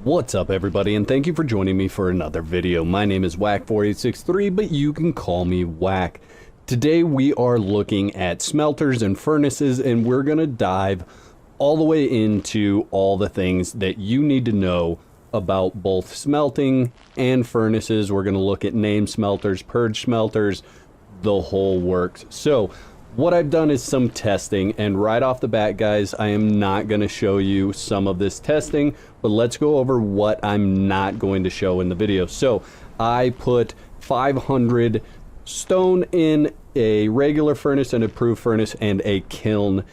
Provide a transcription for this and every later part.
What's up everybody, and thank you for joining me for another video. My name is Whack4863, but you can call me Whack. Today we are looking at smelters and furnaces, and we're gonna dive all the way into all the things that you need to know about both smelting and furnaces. We're gonna look at named smelters, purge smelters, the whole works. So what I've done is some testing, and right off the bat, guys, I am not going to show you some of this testing, but let's go over what I'm not going to show in the video. So I put 500 stone in a regular furnace, an improved furnace, and a kiln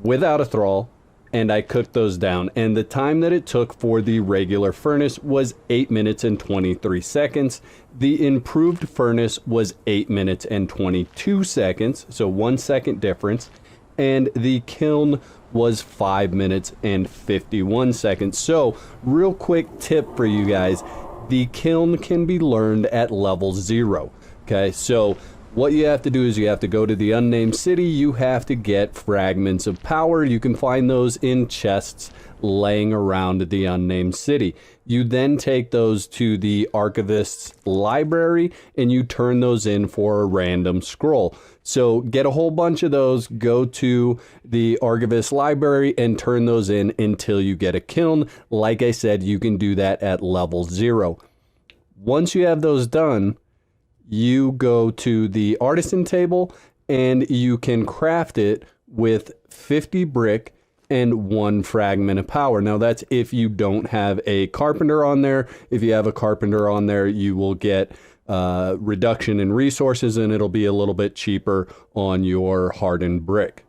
without a thrall, and I cooked those down, and the time that it took for the regular furnace was 8 minutes and 23 seconds. The improved furnace was 8 minutes and 22 seconds, so 1 second difference, and the kiln was 5 minutes and 51 seconds. So real quick tip for you guys, the kiln can be learned at level 0. Okay, so what you have to do is you have to go to the unnamed city. You have to get fragments of power. You can find those in chests laying around the unnamed city. You then take those to the archivist's library and you turn those in for a random scroll. So get a whole bunch of those, go to the archivist's library and turn those in until you get a kiln. Like I said, you can do that at level 0. Once you have those done, you go to the artisan table and you can craft it with 50 brick and 1 fragment of power. Now that's if you don't have a carpenter on there. If you have a carpenter on there, you will get reduction in resources and it'll be a little bit cheaper on your hardened brick.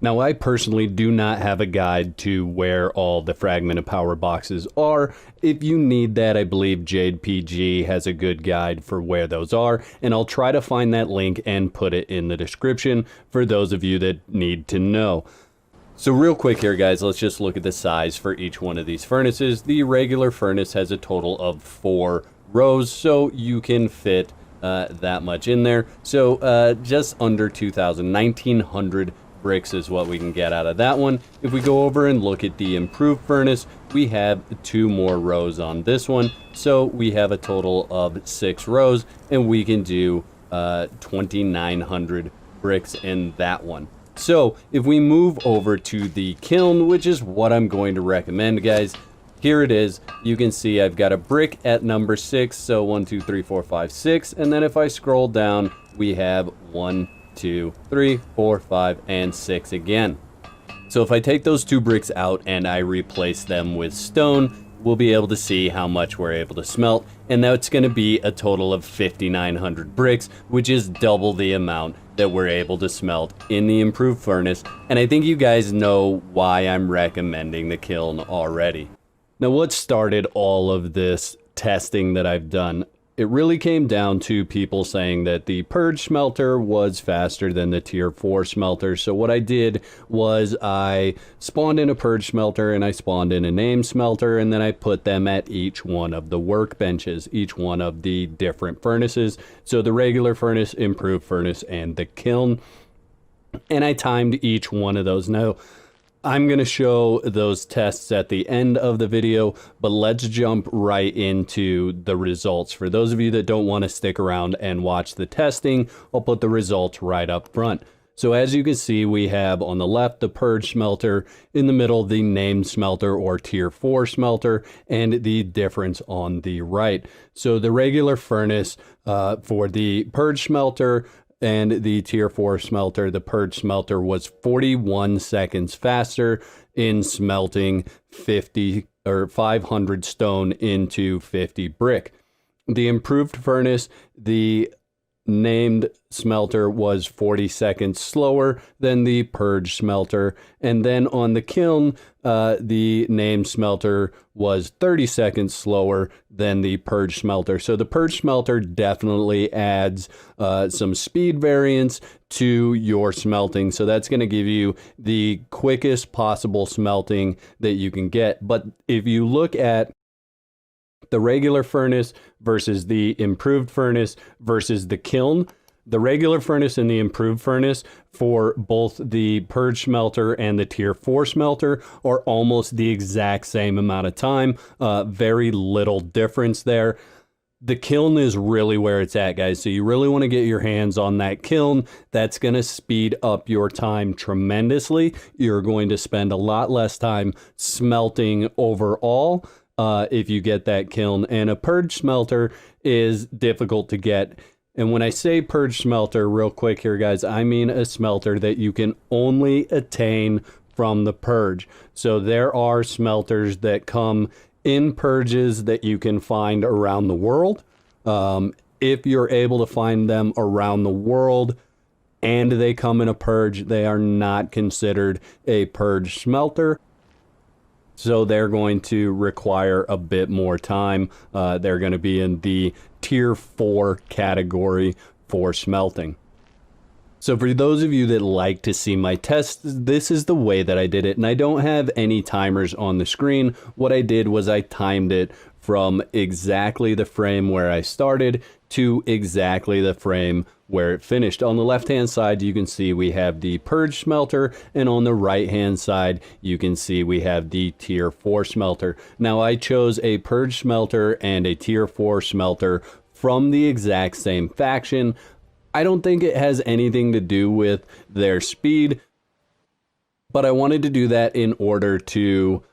Now, I personally do not have a guide to where all the fragment of power boxes are. If you need that, I believe Jade PG has a good guide for where those are, and I'll try to find that link and put it in the description for those of you that need to know. So real quick here, guys, let's just look at the size for each one of these furnaces. The regular furnace has a total of 4 rows, so you can fit that much in there. So just under 1900 bricks is what we can get out of that one. If we go over and look at the improved furnace, we have 2 more rows on this one, so we have a total of 6 rows, and we can do 2900 bricks in that one. So if we move over to the kiln, which is what I'm going to recommend, guys, here it is. You can see I've got a brick at number 6, so 1 2 3 4 5 6, and then if I scroll down, we have 1 2 3 4 5 and 6 again. So if I take those 2 bricks out and I replace them with stone, we'll be able to see how much we're able to smelt, and that's going to be a total of 5900 bricks, which is double the amount that we're able to smelt in the improved furnace. And I think you guys know why I'm recommending the kiln already. Now, what started all of this testing that I've done? It really came down to people saying that the purge smelter was faster than the tier 4 smelter. So what I did was I spawned in a purge smelter and I spawned in a named smelter, and then I put them at each one of the workbenches, each one of the different furnaces. So the regular furnace, improved furnace, and the kiln. And I timed each one of those. Now, I'm going to show those tests at the end of the video, but let's jump right into the results. For those of you that don't want to stick around and watch the testing, I'll put the results right up front. So as you can see, we have on the left the purge smelter, in the middle the named smelter or tier 4 smelter, and the difference on the right. So the regular furnace for the purge smelter and the tier 4 smelter, the purge smelter was 41 seconds faster in smelting 500 stone into 50 brick. The improved furnace, the named smelter, was 40 seconds slower than the purge smelter, and then on the kiln, the named smelter was 30 seconds slower than the purge smelter. So the purge smelter definitely adds some speed variance to your smelting, so that's going to give you the quickest possible smelting that you can get. But if you look at the regular furnace versus the improved furnace versus the kiln, The regular furnace and the improved furnace for both the purge smelter and the tier 4 smelter are almost the exact same amount of time. Very little difference there. The kiln is really where it's at, guys. So you really want to get your hands on that kiln. That's going to speed up your time tremendously. You're going to spend a lot less time smelting overall if you get that kiln. And a purge smelter is difficult to get. And when I say purge smelter, real quick here, guys, I mean a smelter that you can only attain from the purge. So there are smelters that come in purges that you can find around the world. If you're able to find them around the world and they come in a purge, they are not considered a purge smelter. So they're going to require a bit more time. They're going to be in the tier 4 category for smelting. So for those of you that like to see my tests, this is the way that I did it. And I don't have any timers on the screen. What I did was I timed it from exactly the frame where I started to exactly the frame where it finished. On the left-hand side, you can see we have the purge smelter, and on the right-hand side, you can see we have the tier 4 smelter. Now, I chose a purge smelter and a tier 4 smelter from the exact same faction. I don't think it has anything to do with their speed, but I wanted to do that in order to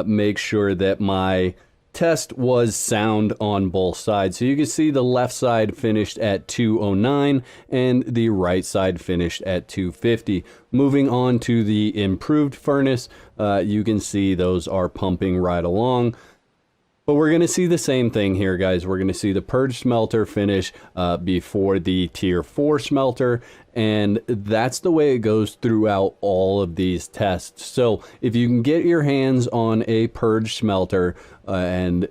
make sure that my test was sound on both sides. So you can see the left side finished at 209 and the right side finished at 250. Moving on to the improved furnace, you can see those are pumping right along. But we're going to see the same thing here, guys. We're going to see the purge smelter finish before the tier 4 smelter, and that's the way it goes throughout all of these tests. So if you can get your hands on a purge smelter, and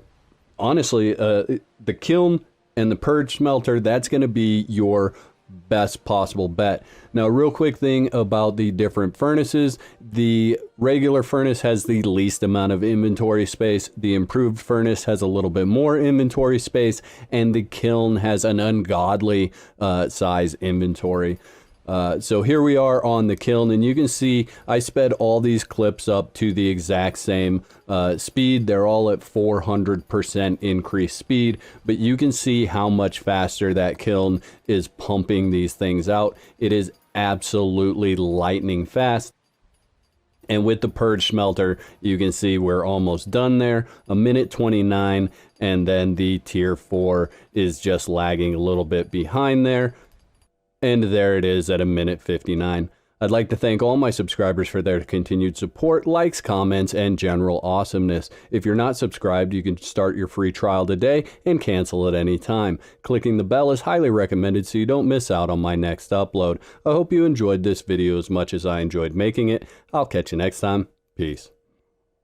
honestly, the kiln and the purge smelter, that's going to be your best possible bet. Now, a real quick thing about the different furnaces. The regular furnace has the least amount of inventory space. The improved furnace has a little bit more inventory space, and the kiln has an ungodly size inventory. So here we are on the kiln, and you can see I sped all these clips up to the exact same speed. They're all at 400% increased speed, but you can see how much faster that kiln is pumping these things out. It is absolutely lightning fast. And with the purge smelter, you can see we're almost done there. 1:29, and then the tier 4 is just lagging a little bit behind there. And there it is at 1:59. I'd like to thank all my subscribers for their continued support, likes, comments, and general awesomeness. If you're not subscribed, you can start your free trial today and cancel at any time. Clicking the bell is highly recommended so you don't miss out on my next upload. I hope you enjoyed this video as much as I enjoyed making it. I'll catch you next time. Peace.